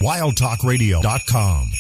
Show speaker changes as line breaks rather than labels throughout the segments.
wildtalkradio.com.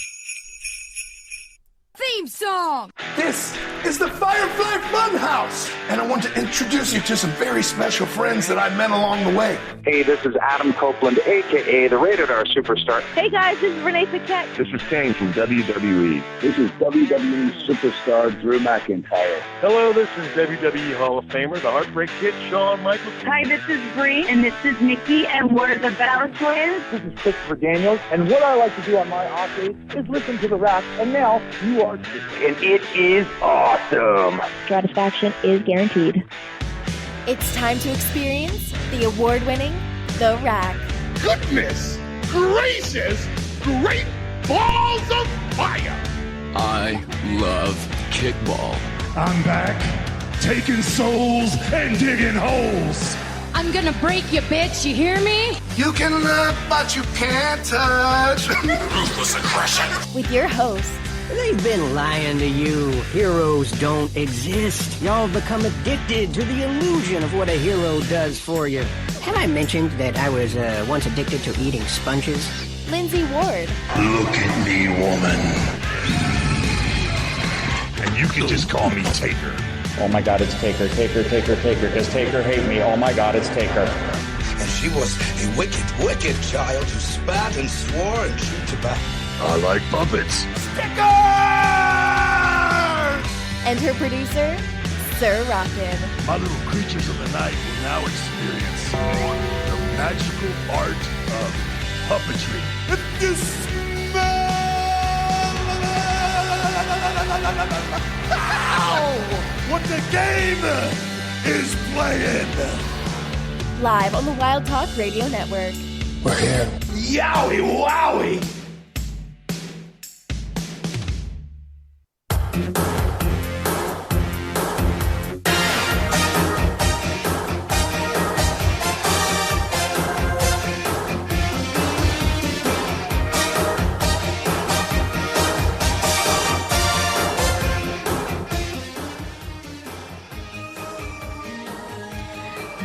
Theme song!
This is the Firefly Funhouse, and I want to introduce you to some very special friends that I met along the way.
Hey, this is Adam Copeland, a.k.a. the Rated R Superstar.
Hey guys, this is Renee Paquette.
This is Kane from WWE.
This is WWE Superstar Drew McIntyre.
Hello, this is WWE Hall of Famer, the Heartbreak Kid, Shawn Michaels.
Hi, this is Bree, and this is Nikki, and we're the Battle Twins.
This is Christopher Daniels, and what I like to do on my off days is listen to the rap, and now you are too.
And it is awesome.
Satisfaction is guaranteed.
It's time to experience the award-winning The Rack.
Goodness gracious, great balls of fire!
I love kickball.
I'm back, taking souls and digging holes.
I'm gonna break you, bitch, you hear me?
You can look, but you can't touch.
Ruthless aggression.
With your host,
They've been lying to you. Heroes don't exist. Y'all become addicted to the illusion of what a hero does for you. Have I mentioned that I was once addicted to eating sponges?
Lindsey Ward.
Look at me, woman. And you can just call me Taker.
Oh my God, it's Taker, Taker, Taker, Taker. Does Taker hate me? Oh my God, it's Taker.
And she was a wicked, wicked child who spat and swore and chewed tobacco.
I like puppets.
Stickers!
And her producer, Sir Rockin.
My little creatures of the night will now experience the magical art of puppetry. What the game is playing.
Live on the Wild Talk Radio Network.
We're here. Yowie wowie!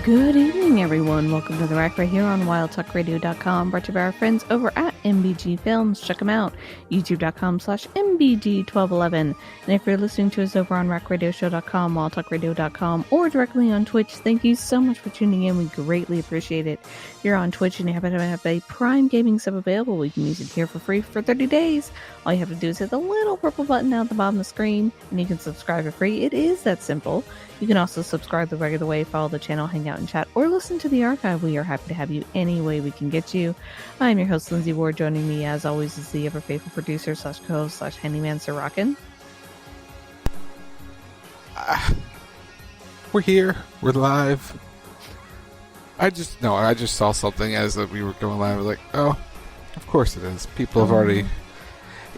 Good evening, everyone. Welcome to The Rack right here on wildtalkradio.com, brought to you by our friends over at MBG Films. Check them out, youtube.com/MBG1211. And if you're listening to us over on rackradioshow.com, wildtalkradio.com, or directly on Twitch, thank you so much for tuning in. We greatly appreciate it. If you're on Twitch and you happen to have a Prime Gaming sub available, we can use it here for free for 30 days. All you have to do is hit the little purple button down at the bottom of the screen, and you can subscribe for free. It is that simple. You can also subscribe the regular way, follow the channel, hang out and chat, or listen to the archive. We are happy to have you any way we can get you. I'm your host, Lindsey Ward. Joining me, as always, is the ever-faithful producer / co-host / handyman, Sir Rockin.
We're here. We're live. I just saw something as we were going live. I was like, oh, of course it is. People have already...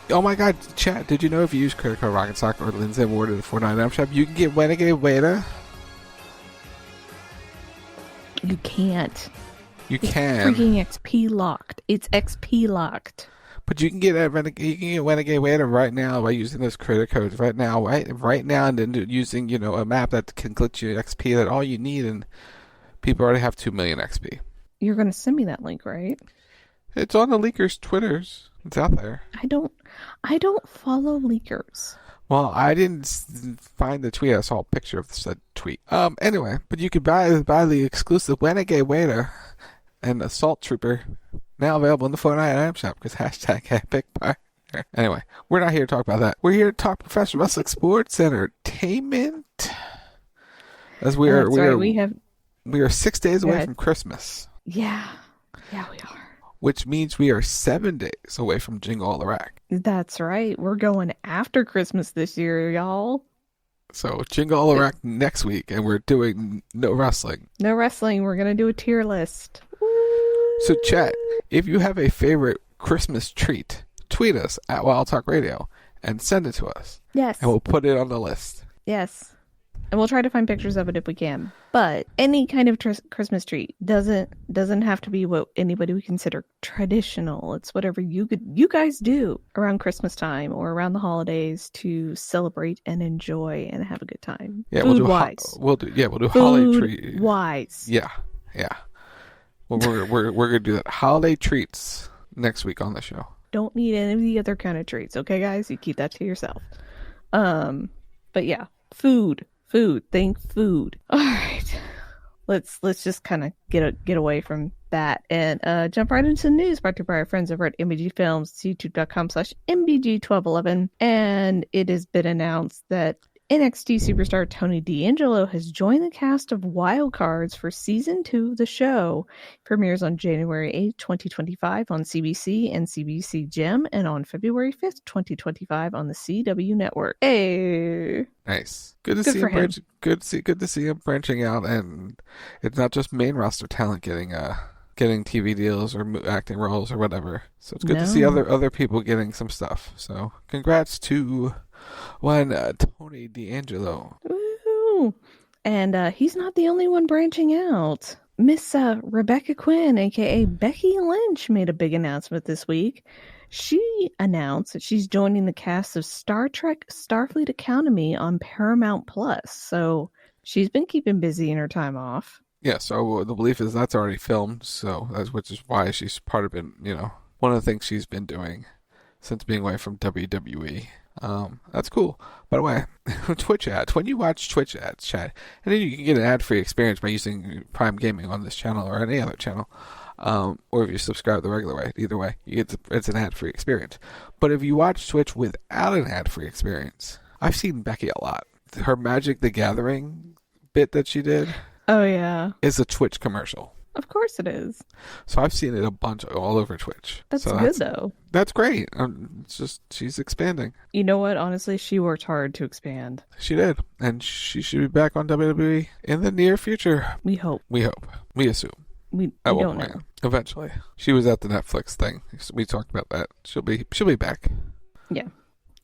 Oh my God, chat, did you know if you use credit card Rocket Sock or Lindsey Ward at the $4.99 shop, you can get Renegade Waiter?
You can't.
You can.
Freaking XP locked. It's XP locked.
But you can get Renegade Waiter right now by using those credit codes right now, and then using, a map that can glitch you XP that all you need, and people already have 2 million XP.
You're going to send me that link, right?
It's on the leakers' Twitters. It's out there.
I don't follow leakers.
Well, I didn't find the tweet. I saw a picture of said tweet. Anyway, but you could buy the exclusive Renegade Waiter and Assault Trooper, now available in the $4.99 shop because # Epic Buy. Anyway, we're not here to talk about that. We're here to talk professional wrestling sports entertainment. As we are 6 days away from Christmas.
Yeah, we are.
Which means we are 7 days away from Jingle All the Rack.
That's right. We're going after Christmas this year, y'all.
So Jingle All the Rack next week, and we're doing no wrestling.
No wrestling. We're going to do a tier list.
So chat, if you have a favorite Christmas treat, tweet us at Wild Talk Radio and send it to us.
Yes.
And we'll put it on the list.
Yes. And we'll try to find pictures of it if we can. But any kind of Christmas treat doesn't have to be what anybody would consider traditional. It's whatever you guys do around Christmas time or around the holidays to celebrate and enjoy and have a good time.
Yeah,
Food-wise.
We'll do holiday treats.
Food-wise.
Yeah. Well, we're gonna do that. Holiday treats next week on the show.
Don't need any of the other kind of treats, okay, guys? You keep that to yourself. But yeah, food. Think food. All right, let's just kind of get away from that and jump right into the news brought to you by our friends over at MBG Films, youtube.com/MBG1211. And it has been announced that NXT superstar Tony D'Angelo has joined the cast of Wild Cards for Season 2 of the show. Premieres on January 8th, 2025 on CBC and CBC Gem, and on February 5th, 2025 on the CW Network. Hey!
Nice. Good to see him. Good to see him branching out, and it's not just main roster talent getting TV deals or acting roles or whatever. So it's good to see other people getting some stuff. So congrats to Tony D'Angelo.
Woo! And he's not the only one branching out. Miss Rebecca Quinn, aka Becky Lynch, made a big announcement this week. She announced that she's joining the cast of Star Trek Starfleet Academy on Paramount Plus. So she's been keeping busy in her time off.
Yeah, so the belief is that's already filmed, which is why she's part of it, one of the things she's been doing since being away from WWE. That's cool. By the way, Twitch ads. When you watch Twitch ads, chat, and then you can get an ad-free experience by using Prime Gaming on this channel or any other channel, or if you subscribe the regular way. Either way, it's an ad-free experience. But if you watch Twitch without an ad-free experience, I've seen Becky a lot. Her Magic the Gathering bit that she did.
Oh yeah,
is a Twitch commercial.
Of course it is.
So I've seen it a bunch all over Twitch.
That's good, though.
That's great. It's just, she's expanding.
You know what? Honestly, she worked hard to expand.
She did. And she should be back on WWE in the near future.
We hope.
We assume.
We don't know.
Eventually. She was at the Netflix thing. We talked about that. She'll be back.
Yeah.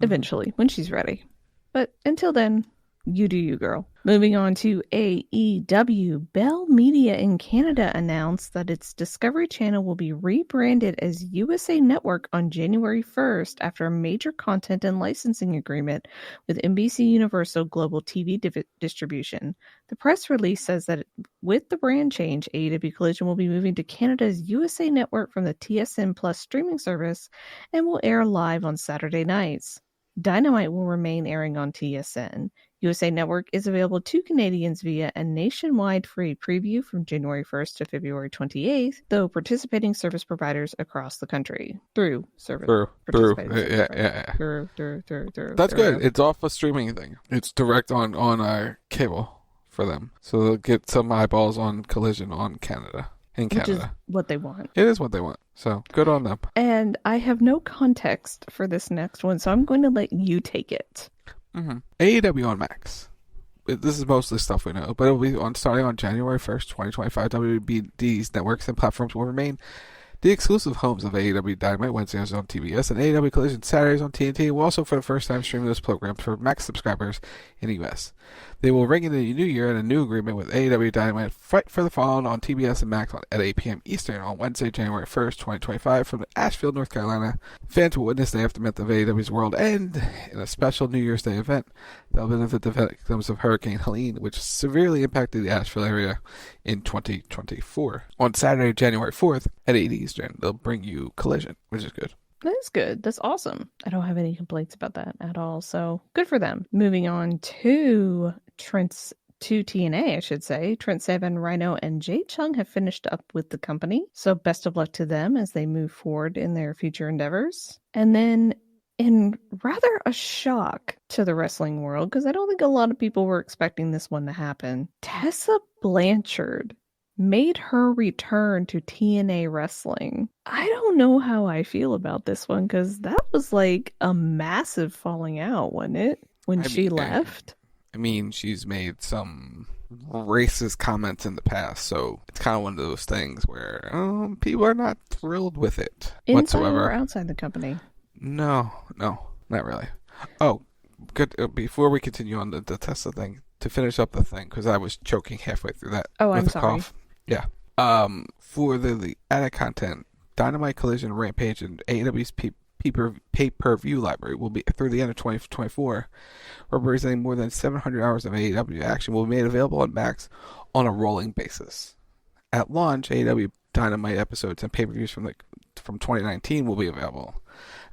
Eventually, when she's ready. But until then, you do you, girl. Moving on to AEW, Bell Media in Canada announced that its Discovery Channel will be rebranded as USA Network on January 1st after a major content and licensing agreement with NBC Universal Global TV Distribution. The press release says that with the brand change, AEW Collision will be moving to Canada's USA Network from the TSN Plus streaming service and will air live on Saturday nights. Dynamite will remain airing on TSN. USA Network is available to Canadians via a nationwide free preview from January 1st to February 28th, though participating service providers across the country through.
That's good. It's off a streaming thing. It's direct on cable for them, so they'll get some eyeballs on Collision on Canada. In Canada.
Which is what they want.
It is what they want. So good on them.
And I have no context for this next one, so I'm going to let you take it.
Mm-hmm. AEW on Max. This is mostly stuff we know, but it'll be starting on January 1st, 2025. WBD's networks and platforms will remain the exclusive homes of AEW Dynamite Wednesdays on TBS and AEW Collision Saturdays on TNT. Will also, for the first time, stream those programs for Max subscribers in the U.S. They will ring in the new year in a new agreement with AEW Dynamite Fight for the Fallen on TBS and Max at 8 p.m. Eastern on Wednesday, January 1st, 2025 from Asheville, North Carolina. Fans will witness the aftermath of AEW's World End in a special New Year's Day event that will benefit the victims of Hurricane Helene, which severely impacted the Asheville area in 2024. On Saturday, January 4th at 8 Eastern, they'll bring you Collision, which is good.
That is good. That's awesome. I don't have any complaints about that at all. So good for them. Moving on to TNA, I should say. Trent Seven, Rhino, and Jay Chung have finished up with the company. So best of luck to them as they move forward in their future endeavors. And then in rather a shock to the wrestling world, because I don't think a lot of people were expecting this one to happen, Tessa Blanchard made her return to TNA Wrestling. I don't know how I feel about this one, because that was like a massive falling out, wasn't it? When she left.
I mean, she's made some racist comments in the past, so it's kind of one of those things where people are not thrilled with it whatsoever.
Inside or outside the company?
No, not really. Oh, good. Before we continue on the Tessa thing, to finish up the thing, because I was choking halfway through that.
Oh,
with
I'm sorry.
Cough. Yeah. For the added content, Dynamite, Collision, Rampage, and AEW's pay-per-view library will be, through the end of 2024, representing more than 700 hours of AEW action, will be made available on Max on a rolling basis. At launch, AEW Dynamite episodes and pay-per-views from the from 2019 will be available,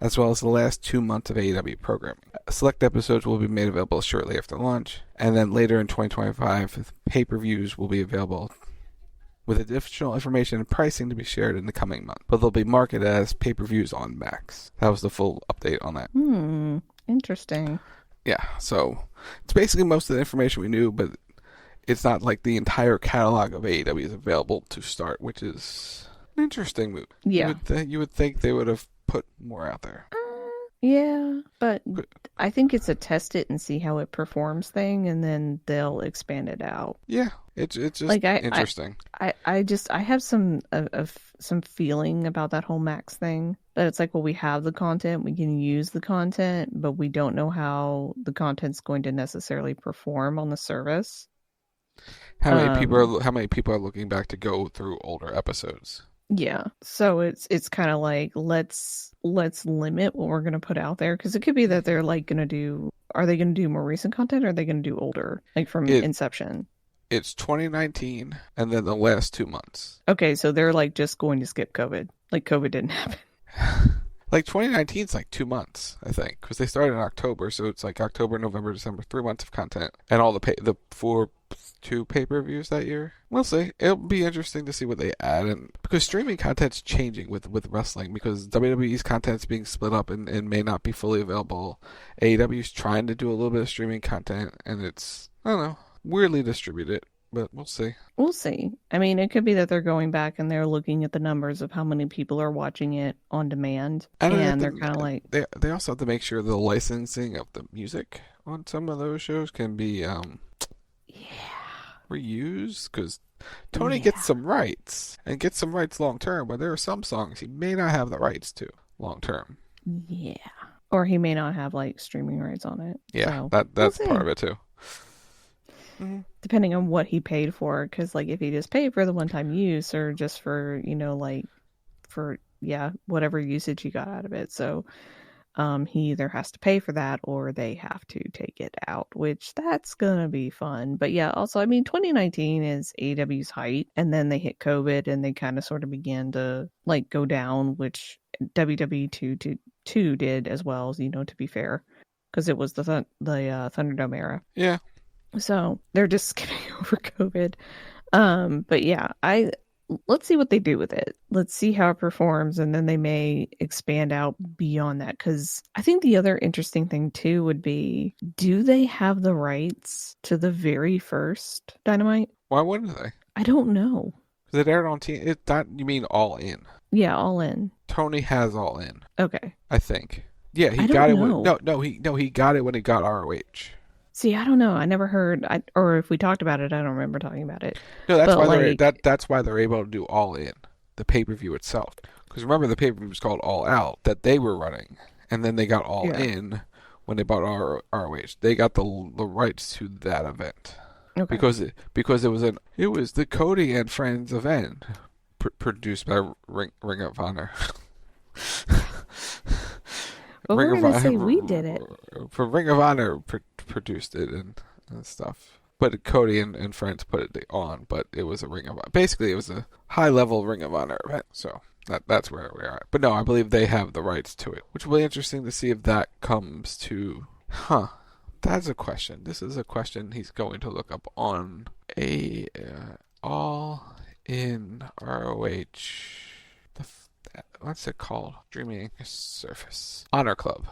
as well as the last 2 months of AEW programming. Select episodes will be made available shortly after launch, and then later in 2025, pay-per-views will be available with additional information and pricing to be shared in the coming month. But they'll be marketed as pay-per-views on Max. That was the full update on that.
Interesting.
Yeah, so it's basically most of the information we knew, but it's not like the entire catalog of AEW is available to start, which is an interesting move.
Yeah.
You would think they would have put more out there.
Yeah, but I think it's a test it and see how it performs thing, and then they'll expand it out.
Yeah, it's just
like
interesting.
I have some feeling about that whole Max thing. That it's like, well, we have the content, we can use the content, but we don't know how the content's going to necessarily perform on the service.
How many people are looking back to go through older episodes?
Yeah, so it's kind of like let's limit what we're going to put out there, because it could be that they're like going to do. Are they going to do more recent content, or are they going to do older, like from inception?
It's 2019, and then the last 2 months.
Okay, so they're like just going to skip COVID, like COVID didn't happen.
Like 2019 is like 2 months, I think, because they started in October, so it's like October, November, December, 3 months of content, and all the 2 pay-per-views that year. We'll see. It'll be interesting to see what they add, and because streaming content's changing with wrestling, because WWE's content's being split up and may not be fully available. AEW's trying to do a little bit of streaming content, and it's, I don't know, weirdly distributed, but we'll see.
We'll see. I mean, it could be that they're going back and they're looking at the numbers of how many people are watching it on demand, and they're kind of like...
They also have to make sure the licensing of the music on some of those shows can be reused, because Tony gets some rights, and gets some rights long term, but there are some songs he may not have the rights to long term.
Yeah. Or he may not have like streaming rights on it.
Yeah,
so
that's part of it too.
Depending on what he paid for, because like if he just paid for the one-time use, or just for whatever usage he got out of it, so he either has to pay for that or they have to take it out, which that's gonna be fun. But yeah, also, I mean, 2019 is AEW's height, and then they hit COVID and they kind of sort of began to like go down, which WWE 2 did as well, to be fair, because it was the Thunderdome era.
Yeah.
So they're just skipping over COVID. But yeah, let's see what they do with it. Let's see how it performs, and then they may expand out beyond that. Because I think the other interesting thing too would be, do they have the rights to the very first Dynamite?
Why wouldn't they?
I don't know.
Because it aired on TNT. You mean All In?
Yeah, All In.
Tony has All In.
Okay.
I think. Yeah, he got it. He got it when he got ROH.
See, I don't know. I never heard, or if we talked about it, I don't remember talking about it.
No, that's why they're able to do All In, the pay-per-view itself. Because remember, the pay-per-view was called All Out that they were running, and then they got All In when they bought ROH. They got the rights to that event. Okay. Because it was the Cody and Friends event produced by Ring of Honor.
But we're going to say we did it.
For Ring of Honor produced it and stuff. But Cody and Friends put it on, but it was a Ring of Honor. Basically, it was a high-level Ring of Honor event, so that's where we are at. But no, I believe they have the rights to it, which will be interesting to see if that comes to... That's a question. This is a question he's going to look up on a All In ROH... what's it called? Streaming service. Honor Club.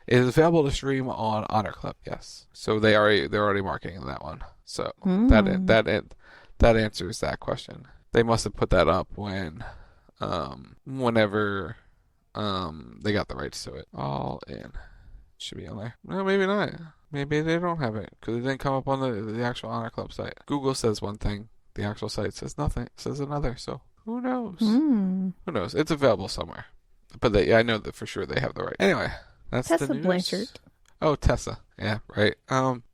It is available to stream on Honor Club. Yes. So they're already marketing that one. So that answers that question. They must have put that up whenever they got the rights to it. All In should be on there. No, maybe not. Maybe they don't have it because it didn't come up on the actual Honor Club site. Google says one thing. The actual site says nothing. It says another. So. Who knows? Who knows? It's available somewhere. But I know that for sure they have the right. Anyway, that's
Tessa
the news.
Blanchard.
Oh, Tessa. Yeah, right.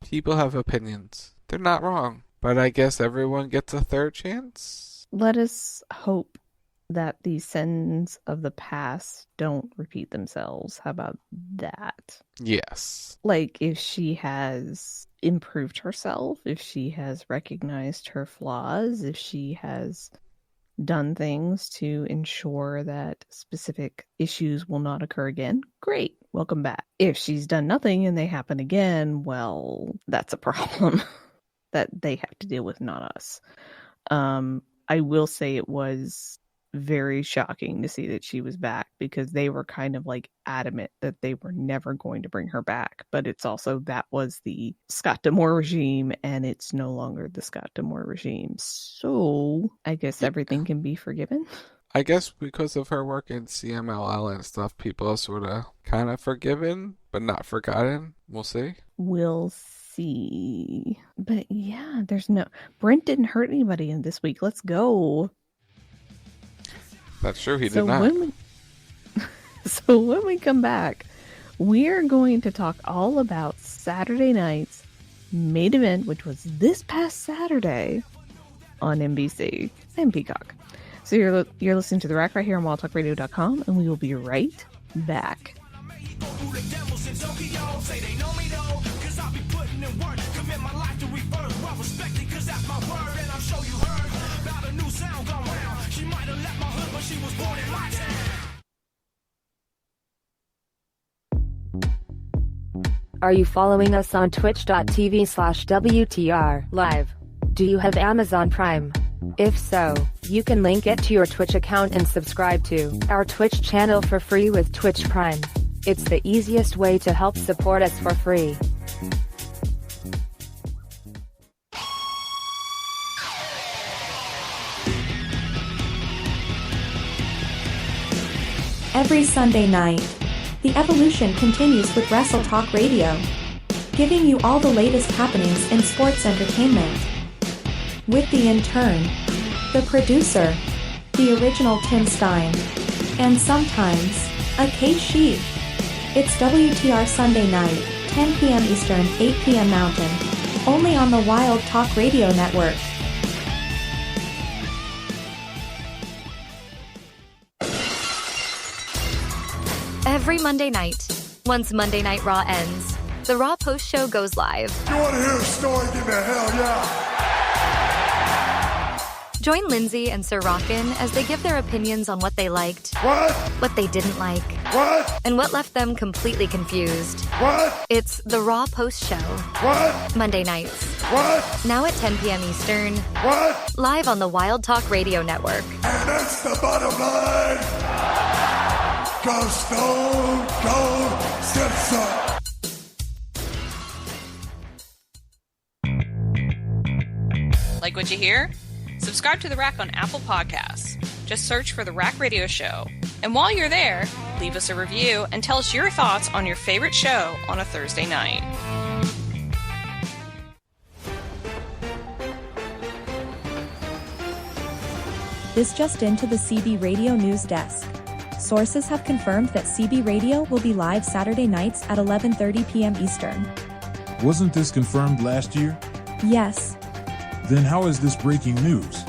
People have opinions. They're not wrong. But I guess everyone gets a third chance?
Let us hope that the sins of the past don't repeat themselves. How about that?
Yes.
Like, if she has improved herself, if she has recognized her flaws, if she has... done things to ensure that specific issues will not occur again, great, welcome back. If she's done nothing and they happen again, well, that's a problem that they have to deal with, not us. I will say it was very shocking to see that she was back, because they were kind of like adamant that they were never going to bring her back. But it's also, that was the Scott D'Amore regime, and it's no longer the Scott D'Amore regime. So I guess everything can be forgiven.
I guess because of her work in CMLL and stuff, people are sort of kind of forgiven, but not forgotten. We'll see.
We'll see. But yeah, Brent didn't hurt anybody in this week. Let's go.
That's true, he did not.
So when we come back, we're going to talk all about Saturday night's main event, which was this past Saturday on NBC and Peacock. So you're listening to The Rack right here on WildTalkRadio.com, and we will be right back.
Are you following us on twitch.tv/WTR live? Do you have Amazon Prime? If so, you can link it to your Twitch account and subscribe to our Twitch channel for free with Twitch Prime. It's the easiest way to help support us for free.
Every Sunday night, the evolution continues with Wrestle Talk Radio, giving you all the latest happenings in sports entertainment. With the intern, the producer, the original Tim Stein, and sometimes, a K-Sheep. It's WTR Sunday night, 10 p.m. Eastern, 8 p.m. Mountain, only on the Wild Talk Radio Network.
Every Monday night, once Monday Night Raw ends, the Raw Post Show goes live.
You want to hear a story? Give me a hell yeah.
Join Lindsey and Sir Rockin as they give their opinions on what they liked, what they didn't like, and what left them completely confused. It's the Raw Post Show. Monday nights. Now at 10 p.m. Eastern. Live on the Wild Talk Radio Network.
And that's the bottom line. Go Stone Cold Simpson.
Like what you hear? Subscribe to The Rack on Apple Podcasts. Just search for The Rack Radio Show. And while you're there, leave us a review and tell us your thoughts on your favorite show on a Thursday night.
This just into the CB Radio News Desk. Sources have confirmed that CB Radio will be live Saturday nights at 11:30 p.m. Eastern.
Wasn't this confirmed last year?
Yes.
Then how is this breaking news?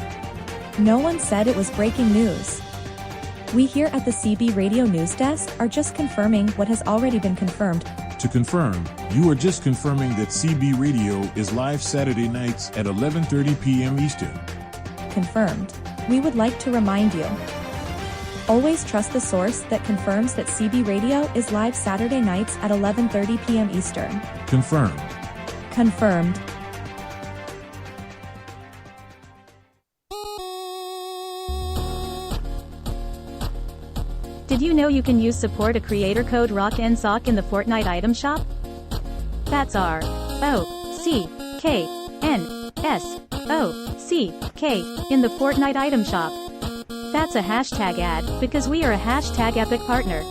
No one said it was breaking news. We here at the CB Radio News Desk are just confirming what has already been confirmed.
To confirm, you are just confirming that CB Radio is live Saturday nights at 11:30 p.m. Eastern.
Confirmed. We would like to remind you. Always trust the source that confirms that CB Radio is live Saturday nights at 11:30 p.m. Eastern.
Confirmed.
Confirmed.
Did you know you can use support a creator code ROCKNSOCK in the Fortnite item shop? That's ROCKNSOCK in the Fortnite item shop. That's a hashtag ad, because we are a hashtag epic partner.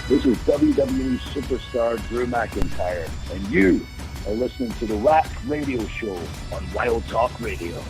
This is WWE superstar Drew McIntyre, and you are listening to The Rack Radio Show on Wild Talk Radio.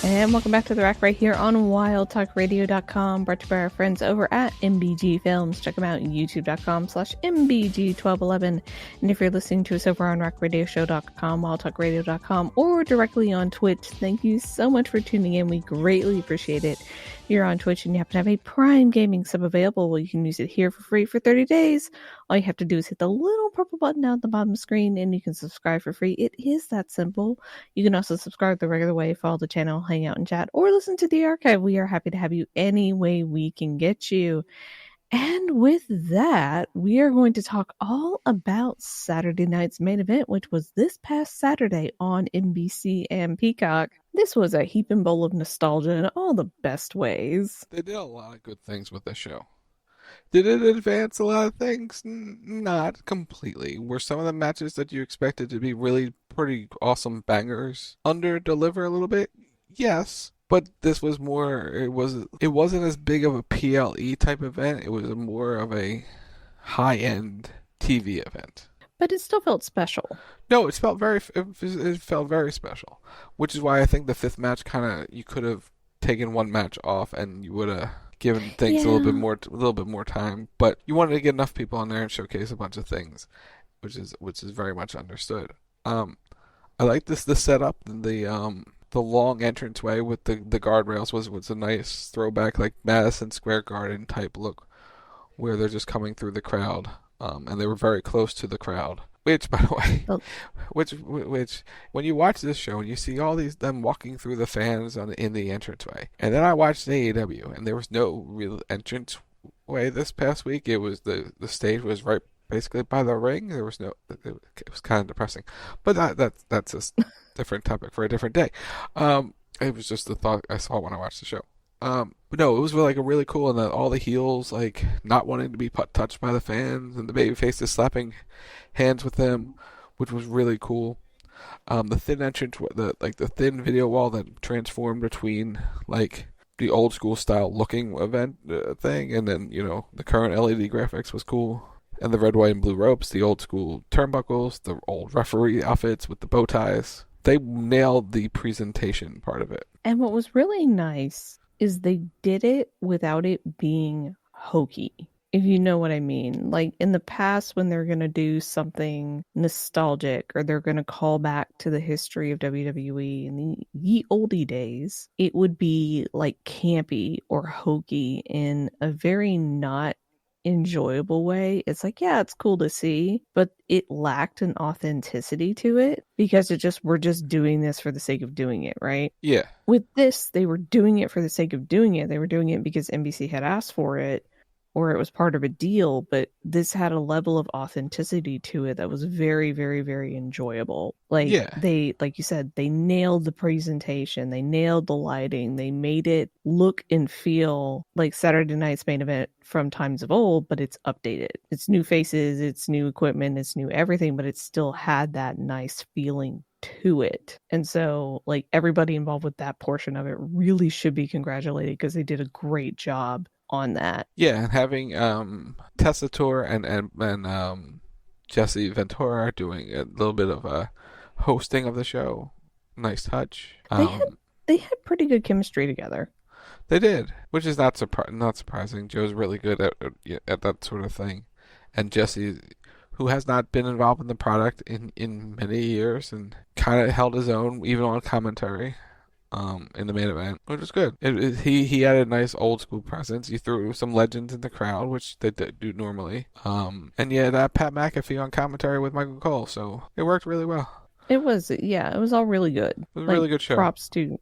And welcome back to The Rack right here on WildTalkRadio.com, brought to you by our friends over at MBG Films. Check them out at youtube.com/MBG1211. And if you're listening to us over on RackRadioShow.com, WildTalkRadio.com, or directly on Twitch, thank you so much for tuning in. We greatly appreciate it. If you're on Twitch and you happen to have a Prime Gaming sub available, well, you can use it here for free for 30 days. All you have to do is hit the little purple button down at the bottom of the screen and you can subscribe for free. It is that simple. You can also subscribe the regular way, follow the channel, hang out and chat, or listen to the archive. We are happy to have you any way we can get you. And with that, we are going to talk all about Saturday night's main event, which was this past Saturday on NBC and Peacock. This was a heaping bowl of nostalgia in all the best ways.
They did a lot of good things with the show. Did it advance a lot of things? Not completely. Were some of the matches that you expected to be really pretty awesome bangers under-deliver a little bit? Yes. But this was more, it wasn't as big of a PLE type event. It was more of a high-end TV event.
But it still felt special.
No, it felt very special. Which is why I think the fifth match you could have taken one match off and you would have given things a little bit more time. But you wanted to get enough people on there and showcase a bunch of things, which is very much understood. I like the setup, the long entranceway with the guardrails was a nice throwback, like Madison Square Garden type look, where they're just coming through the crowd, and they were very close to the crowd. Which, by the way, which when you watch this show and you see all them walking through the fans in the entranceway, and then I watched AEW and there was no real entranceway this past week. It was the stage was right basically by the ring. There was no. It was kind of depressing, but that's a different topic for a different day. It was just the thought I saw when I watched the show. But no, it was really cool, and all the heels like not wanting to be touched by the fans, and the babyfaces slapping hands with them, which was really cool. The thin entrance, the thin video wall that transformed between like the old school style looking event thing, and then the current LED graphics was cool. And the red, white, and blue ropes, the old school turnbuckles, the old referee outfits with the bow ties. They nailed the presentation part of it.
And what was really nice is they did it without it being hokey, if you know what I mean. Like in the past, when they're going to do something nostalgic or they're going to call back to the history of WWE in the ye oldie days, it would be like campy or hokey in a very not enjoyable way. It's like, yeah, it's cool to see, but it lacked an authenticity to it because we're just doing this for the sake of doing it, right?
Yeah.
With this, they were doing it for the sake of doing it. They were doing it because NBC had asked for it or it was part of a deal, but this had a level of authenticity to it that was very, very, very enjoyable. Like they, like you said, they nailed the presentation, they nailed the lighting, they made it look and feel like Saturday night's main event from times of old, but it's updated. It's new faces, it's new equipment, it's new everything, but it still had that nice feeling to it. And so like everybody involved with that portion of it really should be congratulated because they did a great job on that.
Yeah, and having Tessa Tour and Jesse Ventura doing a little bit of a hosting of the show. Nice touch.
They had pretty good chemistry together.
They did, which is not surprising. Joe's really good at that sort of thing. And Jesse, who has not been involved in the product in many years and kind of held his own even on commentary. In the main event, which was good. He had a nice old school presence. He threw some legends in the crowd, which they do normally. And yeah, that Pat McAfee on commentary with Michael Cole, so it worked really well.
It was all really good.
It was a really good show.
Props to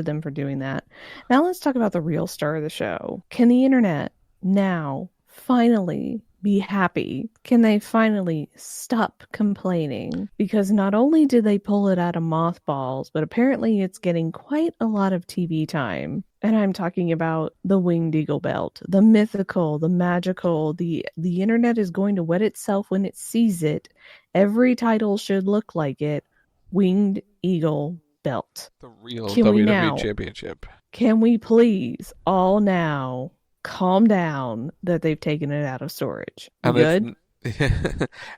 them for doing that. Now let's talk about the real star of the show. Can the internet now finally be happy? Can they finally stop complaining? Because not only did they pull it out of mothballs, but apparently it's getting quite a lot of TV time. And I'm talking about the Winged Eagle belt, the mythical, the magical, the internet is going to wet itself when it sees it. Every title should look like it. Winged Eagle belt.
The real WWE Championship.
Can we please all now calm down that they've taken it out of storage?
And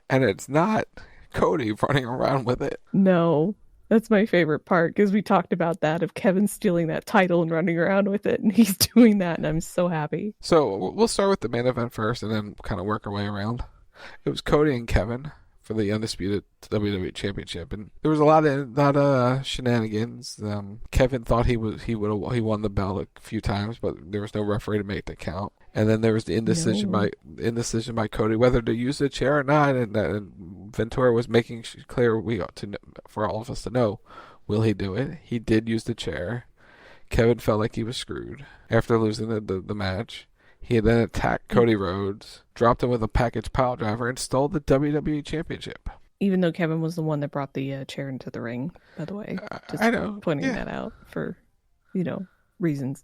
it's not Cody running around with it.
No, That's my favorite part, because we talked about that, of Kevin stealing that title and running around with it, and he's doing that, and I'm so happy.
So we'll start with the main event first and then kind of work our way around. It was Cody and Kevin for the undisputed WWE Championship, and there was a lot of shenanigans. Kevin thought he won the belt a few times, but there was no referee to make the count. And then there was the indecision by Cody whether to use the chair or not, and Ventura was making clear for all of us to know, will he do it? He did use the chair. Kevin felt like he was screwed after losing the match. He then attacked Cody Rhodes, dropped him with a package pile driver, and stole the WWE Championship.
Even though Kevin was the one that brought the chair into the ring, by the way. Just
I know.
Pointing that out for, reasons.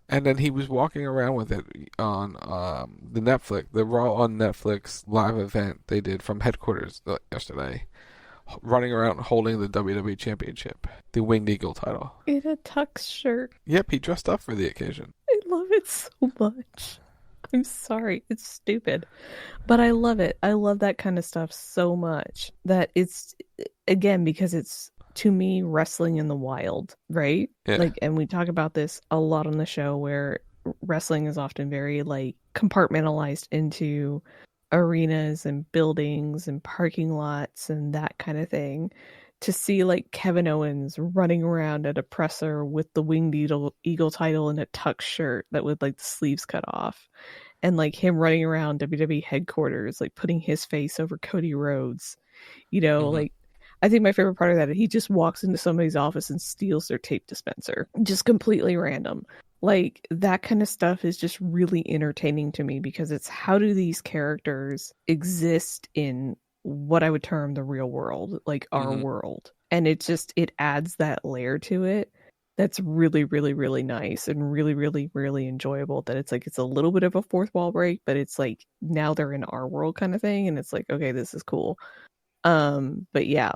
And then he was walking around with it on the Raw on Netflix live event they did from headquarters yesterday, running around holding the WWE Championship, the Winged Eagle title.
In a tux shirt.
Yep, he dressed up for the occasion.
I love it so much. I'm sorry, it's stupid, but I love it. I love that kind of stuff so much that it's, again, because it's, to me, wrestling in the wild, right?
Yeah.
And we talk about this a lot on the show, where wrestling is often very compartmentalized into arenas and buildings and parking lots and that kind of thing. To see Kevin Owens running around at a presser with the Winged Eagle title in a tux shirt that with the sleeves cut off, and him running around WWE headquarters putting his face over Cody Rhodes, I think my favorite part of that is he just walks into somebody's office and steals their tape dispenser, just completely random. That kind of stuff is just really entertaining to me, because it's, how do these characters exist in what I would term the real world, our world? And it adds that layer to it that's really, really, really nice and really, really, really enjoyable. That it's it's a little bit of a fourth wall break, but it's now they're in our world kind of thing, and it's okay, this is cool. But yeah,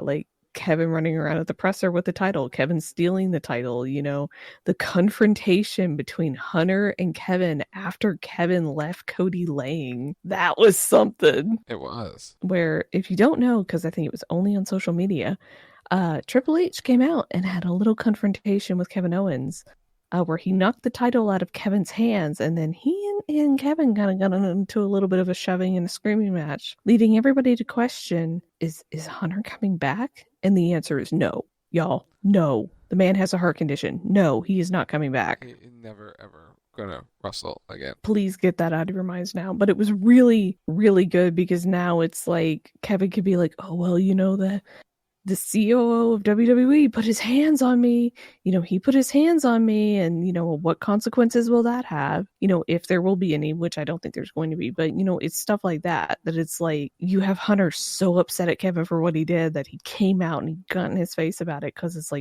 Kevin running around at the presser with the title, Kevin stealing the title, the confrontation between Hunter and Kevin after Kevin left Cody laying. That was something.
It was.
Where, if you don't know, because I think it was only on social media, Triple H came out and had a little confrontation with Kevin Owens, where he knocked the title out of Kevin's hands, and then he and Kevin kind of got into a little bit of a shoving and a screaming match, leading everybody to question, is Hunter coming back? And the answer is no, y'all. No. The man has a heart condition. No, he is not coming back.
He's never, ever gonna wrestle again.
Please get that out of your minds now. But it was really, really good, because now it's Kevin could be oh, well, the COO of WWE put his hands on me. He put his hands on me, and, what consequences will that have? If there will be any, which I don't think there's going to be, but, it's stuff like that it's you have Hunter so upset at Kevin for what he did that he came out and he got in his face about it, because it's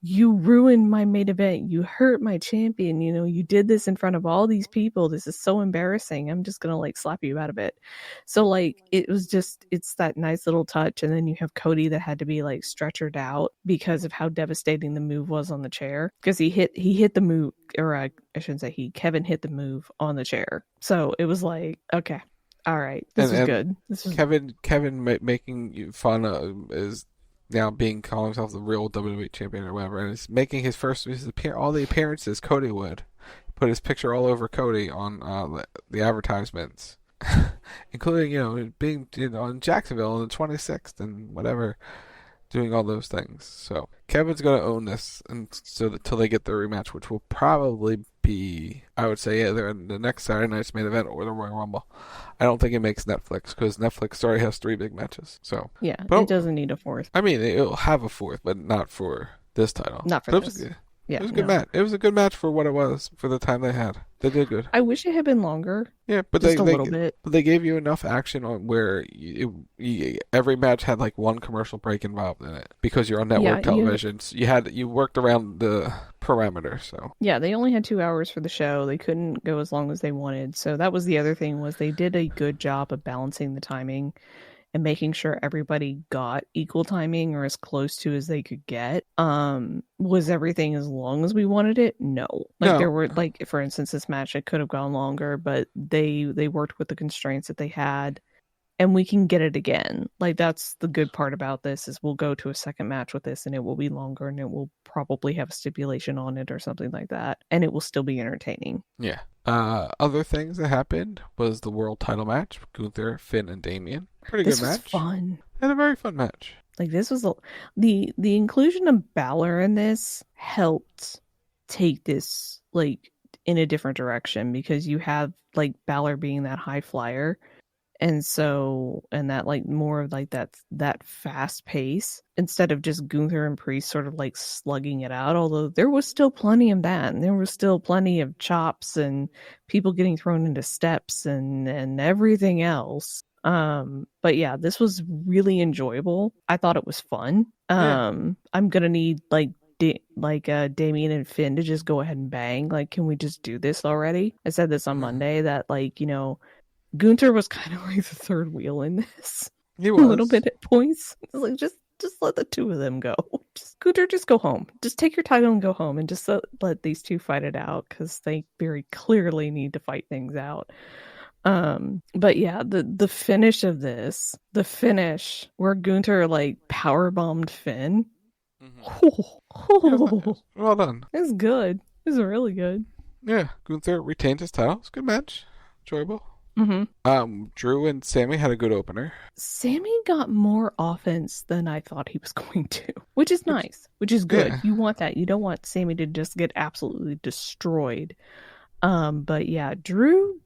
you ruined my main event. You hurt my champion. You did this in front of all these people. This is so embarrassing. I'm just going to slap you out of it. So it was just, it's that nice little touch. And then you have Cody that had to be stretchered out because of how devastating the move was on the chair, because he hit the move, or I shouldn't say Kevin hit the move on the chair. So it was okay, all right, this is good. This was
Kevin making fun of is now calling himself the real WWE champion or whatever, and he's making his all the appearances Cody would. Put his picture all over Cody on the advertisements, including being in Jacksonville on the 26th and whatever, doing all those things. So Kevin's gonna own this, and till they get the rematch, which will probably be, I would say, either in the next Saturday night's main event or the Royal Rumble. I don't think it makes Netflix, because Netflix already has 3 big matches. So
yeah, it doesn't need a fourth.
I mean, it'll have a fourth, but not for this title.
Not for this.
Yeah, it was a good match. It was a good match for what it was, for the time they had. They did good.
I wish it had been longer.
Yeah, but
just a little bit.
But they gave you enough action on where every match had one commercial break involved in it, because you're on network television. So you worked around the parameter. So
yeah, they only had 2 hours for the show. They couldn't go as long as they wanted. So that was the other thing, was they did a good job of balancing the timing and making sure everybody got equal timing, or as close to as they could get. Was everything as long as we wanted it? No. There were, for instance, this match, it could have gone longer, but they worked with the constraints that they had. and we can get it again. Like, that's the good part about this, is we'll go to a second match with this and it will be longer and it will probably have a stipulation on it or something like that, and it will still be entertaining.
Yeah. Other things that happened was the world title match, Gunther, Finn, and Damien. Pretty good match.
Fun.
And a very fun match.
Like, this was the inclusion of Balor in this helped take this like in a different direction, because you have like Balor being that high flyer, and that like more of like that fast pace, instead of just Gunther and Priest sort of like slugging it out. Although there was still plenty of that, and there was still plenty of chops and people getting thrown into steps and everything else. But yeah, this was really enjoyable. I thought it was fun. I'm gonna need Damien and Finn to just go ahead and bang. Like, can we just do this already? I said this on Monday that, like, you know, Gunther was kind of like the third wheel in this.
He was
a little bit at points. Like, just let the two of them go. Gunther, just go home. Just take your title and go home, and just let these two fight it out, because they very clearly need to fight things out. But yeah, the finish of this, where Gunther like powerbombed Finn.
Well done.
It's good. It's really good.
Yeah, Gunther retained his title. It's a good match. Enjoyable.
Mm-hmm.
Drew and Sammy had a good opener.
Sammy got more offense than I thought he was going to, which is nice, which is good. Yeah. You want that. You don't want Sammy to just get absolutely destroyed. But yeah, Drew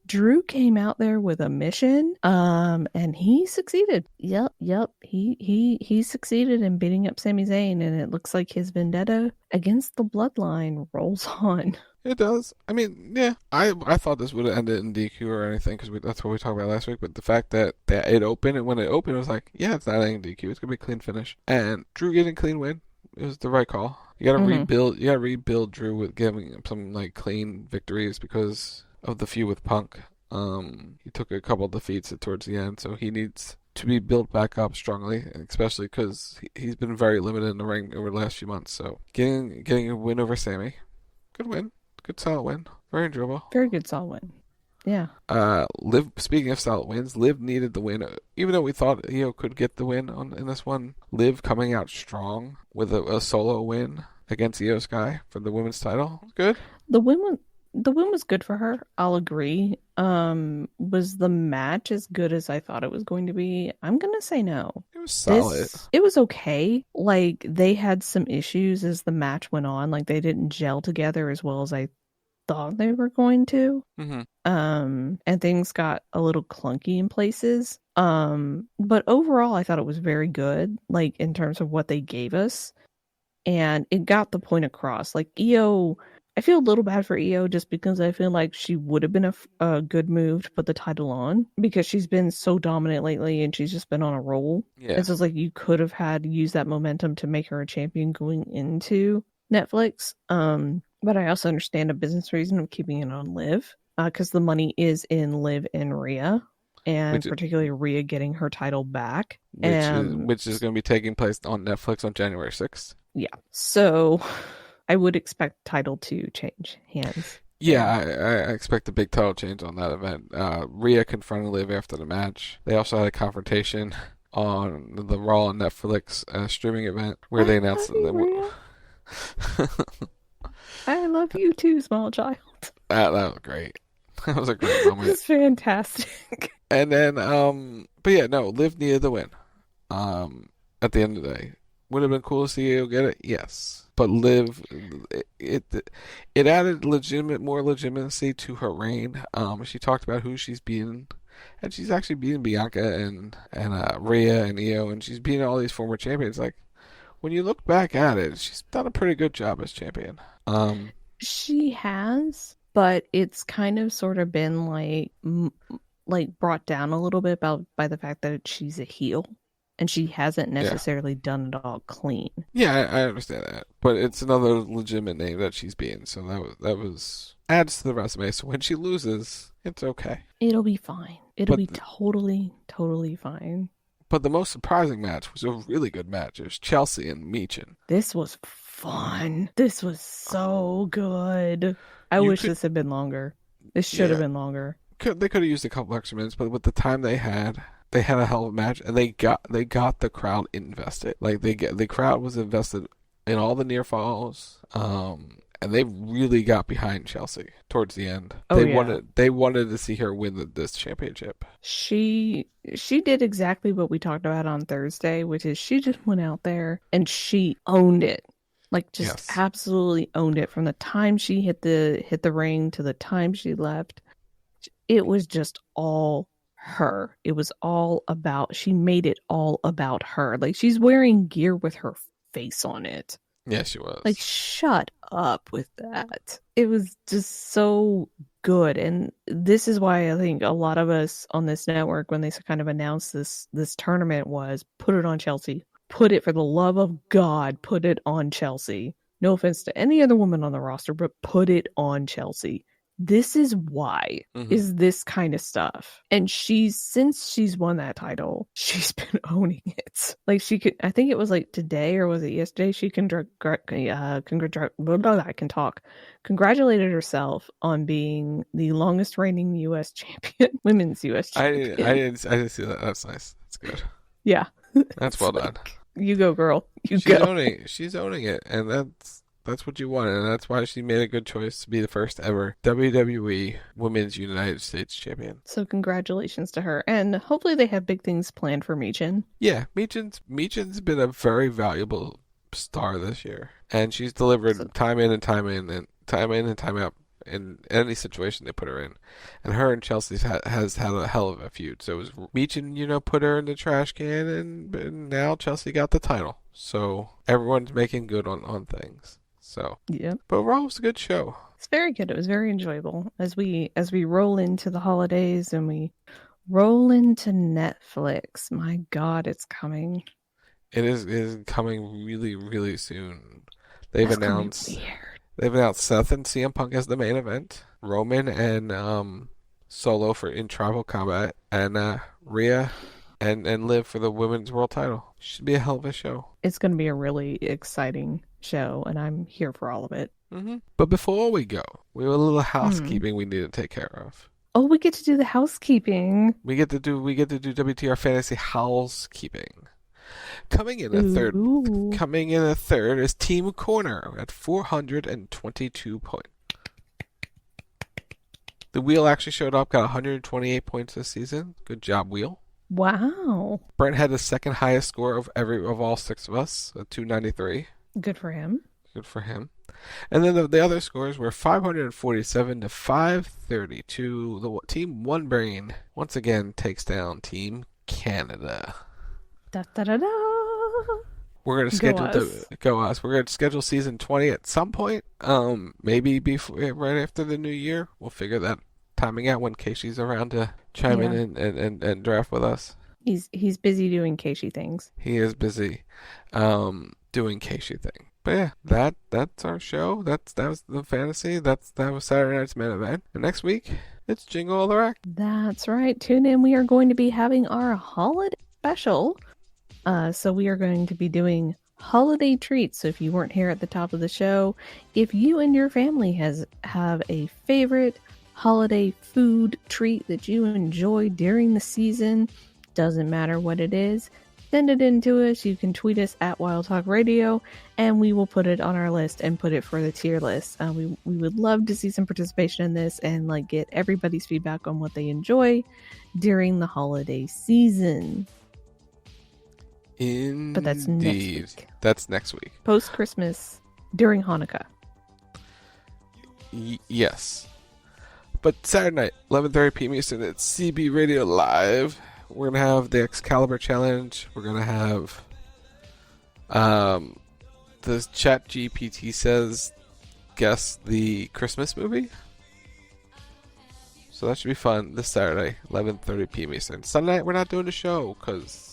came out there with a mission, and he succeeded. Yep. He succeeded in beating up Sami Zayn, and it looks like his vendetta against the Bloodline rolls on.
It does. I mean, yeah, I thought this would have ended in DQ or anything, because that's what we talked about last week. But the fact that it opened, and when it opened, it was like, yeah, it's not ending DQ. It's gonna be a clean finish, and Drew getting a clean win. It was the right call. You gotta rebuild. You gotta rebuild Drew with giving him some like clean victories because of the feud with Punk. He took a couple of defeats towards the end, so he needs to be built back up strongly, especially because he's been very limited in the ring over the last few months. So getting a win over Sammy, good win, good solid win, very enjoyable,
very good solid win. Yeah.
Liv. Speaking of solid wins, Liv needed the win. Even though we thought Io could get the win in this one, Liv coming out strong with a solo win against Io Sky for the women's title. Good.
The win was good for her. I'll agree. Was the match as good as I thought it was going to be? I'm gonna say no.
It was solid.
It was okay. Like, they had some issues as the match went on. Like, they didn't gel together as well as I thought they were going to.
Mm-hmm.
And things got a little clunky in places. But overall, I thought it was very good, like, in terms of what they gave us. And it got the point across. Like, Io, I feel a little bad for Io just because I feel like she would have been a good move to put the title on, because she's been so dominant lately and she's just been on a roll.
Yeah.
It's just like you could have used that momentum to make her a champion going into Netflix. But I also understand a business reason of keeping it on Liv, because the money is in Liv and Rhea, and particularly Rhea getting her title back.
Which is going to be taking place on Netflix on January 6th.
Yeah. So I would expect title to change hands.
Yeah, I expect a big title change on that event. Rhea confronted Liv after the match. They also had a confrontation on the Raw on Netflix streaming event where they announced that
I love you too, small child.
That was great. That was a great moment.
It's fantastic.
And then, but yeah, no, Liv needed the win. At the end of the day, would have been cool to see Io get it, yes. But Liv, it added more legitimacy to her reign. She talked about who she's beaten, and she's actually beaten Bianca and Rhea and Io, and she's beaten all these former champions. Like, when you look back at it, she's done a pretty good job as champion.
She has, but it's kind of sort of been like brought down a little bit by the fact that she's a heel, and she hasn't necessarily done it all clean.
Yeah, I understand that, but it's another legitimate name that she's being, so that was adds to the resume. So when she loses, it's okay.
It'll be fine. It'll be totally fine.
But the most surprising match was a really good match. It was Chelsea and Michin.
This was fun. This was so good. I wish this had been longer. This should have been longer.
They could have used a couple extra minutes, but with the time they had, They had a hell of a match, and they got the crowd invested. Like the crowd was invested in all the near falls. And they really got behind Chelsea towards the end. They wanted to see her win this championship.
She did exactly what we talked about on Thursday, which is she just went out there and she owned it. Like just absolutely owned it from the time she hit the ring to the time she left. It was just all her. It was all about, she made it all about her. Like she's wearing gear with her face on it.
Yeah, she was.
Like, shut up with that. It was just so good. And this is why I think a lot of us on this network, when they kind of announced this tournament, was put it on Chelsea. Put it, for the love of God, put it on Chelsea. No offense to any other woman on the roster, but put it on Chelsea. This is why is this kind of stuff. And since she's won that title, she's been owning it. Like she could, I think it was like today or was it yesterday? She congratulated herself on being the longest reigning U.S. champion, women's U.S. champion.
I didn't see that. That's nice. That's good.
Yeah.
That's well done.
You go, girl.
She's owning it. And that's what you want, and that's why she made a good choice to be the first ever WWE Women's United States Champion.
So congratulations to her, and hopefully they have big things planned for Michin.
Yeah, Michin's been a very valuable star this year, and she's delivered time in and time out in any situation they put her in. And her and Chelsea has had a hell of a feud. So it was Michin, put her in the trash can, and now Chelsea got the title. So everyone's making good on things. So
yeah,
but overall, it was a good show.
It's very good. It was very enjoyable as we roll into the holidays and we roll into Netflix. My God, it's coming.
It is coming really, really soon. They've announced Seth and CM Punk as the main event, Roman and Solo in Tribal Combat, and Rhea and Liv for the women's world title. Should be a hell of a show.
It's going to be a really exciting show, and I'm here for all of it.
But before we go, we have a little housekeeping we need to take care of.
Oh, we get to do the housekeeping.
We get to do WTR Fantasy housekeeping. Coming in a third is Team Corner at 422 points. The Wheel actually showed up, got 128 points this season. Good job, Wheel.
Wow.
Brent had the second highest score of all six of us, at 293.
Good for him.
Good for him. And then the other scores were 547 to 532. The Team One Brain once again takes down Team Canada.
Da da da da.
We're going to schedule Go Us. We're going to schedule season 20 at some point. Maybe right after the new year. We'll figure that timing out when Keishi's around to chime in and draft with us.
He's busy doing Keishi things.
He is busy doing Keishi thing. But yeah, that's our show. That was the fantasy. That was Saturday night's main event. And next week, it's Jingle All the Rack.
That's right. Tune in. We are going to be having our holiday special. So we are going to be doing holiday treats. So if you weren't here at the top of the show, if you and your family have a favorite holiday food treat that you enjoy during the season, doesn't matter what it is, send it in to us. You can tweet us at Wild Talk Radio, and we will put it on our list and put it for the tier list. We would love to see some participation in this and get everybody's feedback on what they enjoy during the holiday season.
Indeed.
But that's next week.
That's next week.
Post Christmas, during Hanukkah.
Yes. But Saturday night, 11:30 p.m. Eastern at CB Radio Live. We're going to have the Excalibur Challenge. We're going to have the Chat GPT says guess the Christmas movie. So that should be fun this Saturday, 11:30 p.m. Eastern. Sunday night, we're not doing the show because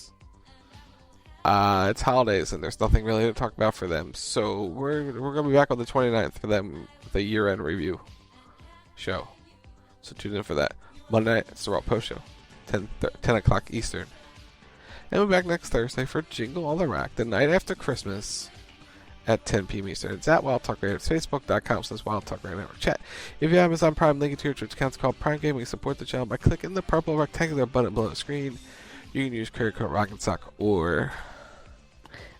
it's holidays and there's nothing really to talk about for them. So we're going to be back on the 29th for them, the year-end review show. So tune in for that. Monday night, it's the Raw Post Show, 10 o'clock Eastern. And we're back next Thursday for Jingle All the Rack, the night after Christmas at 10 p.m. Eastern. It's at Wild Talk Radio. It's Facebook.com/Wild Talk Radio Network Chat. If you have Amazon Prime, link it to your Twitch account. It's called Prime Gaming. Support the channel by clicking the purple rectangular button below the screen. you can use credit code RockinSock or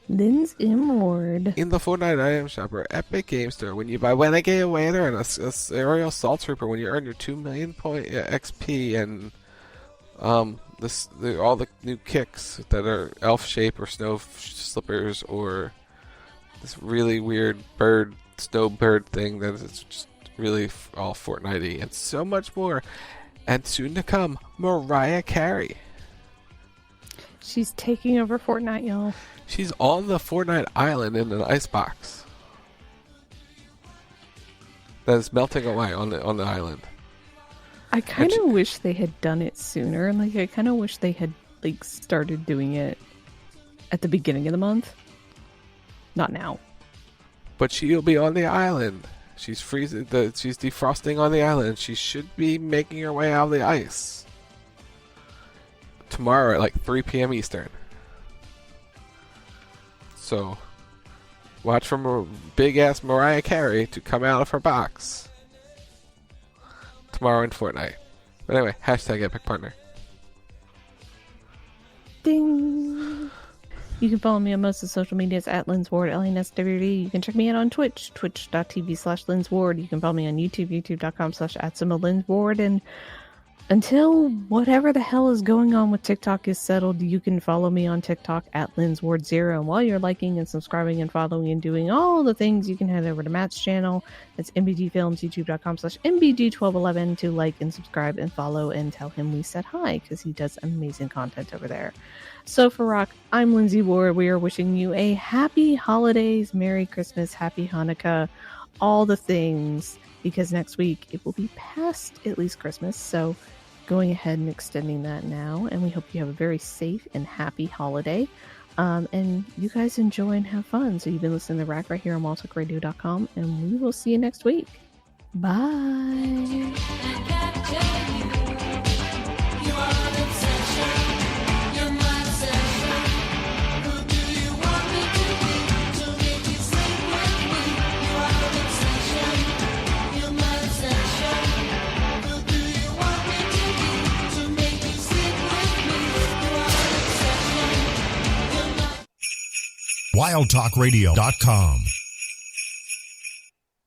Lindsey Ward
in the Fortnite item shop or Epic Game Store. When you buy Renegade Waiter and a Aerial Salt Trooper, when you earn your 2 million point XP and all the new kicks that are elf shape or snow slippers or this really weird snow bird thing that is just really all Fortnite-y and so much more. And soon to come, Mariah Carey.
She's taking over Fortnite, y'all.
She's on the Fortnite island in an icebox that is melting away on the island.
I kind of wish they had done it sooner. Like, I kind of wish they had started doing it at the beginning of the month. Not now.
But she'll be on the island. She's freezing. She's defrosting on the island. She should be making her way out of the ice tomorrow at 3 p.m. Eastern. So, watch for big-ass Mariah Carey to come out of her box tomorrow in Fortnite. But anyway, hashtag Epic Partner.
Ding! You can follow me on most of the social medias at Lindsey Ward, LNSWD. You can check me out on Twitch, twitch.tv/Lindsey Ward. You can follow me on YouTube, youtube.com/@Lindsey. And until whatever the hell is going on with TikTok is settled, you can follow me on TikTok at LindseyWard0. And while you're liking and subscribing and following and doing all the things, you can head over to Matt's channel. It's MBG Films, youtube.com/MBG1211 to like and subscribe and follow and tell him we said hi because he does amazing content over there. So for Rock, I'm Lindsey Ward. We are wishing you a happy holidays, Merry Christmas, Happy Hanukkah, all the things, because next week it will be past at least Christmas. So going ahead and extending that now, and we hope you have a very safe and happy holiday. And you guys enjoy and have fun. So you've been listening to Rack right here on WildTalkRadio.com, and we will see you next week. Bye.
WildTalkRadio.com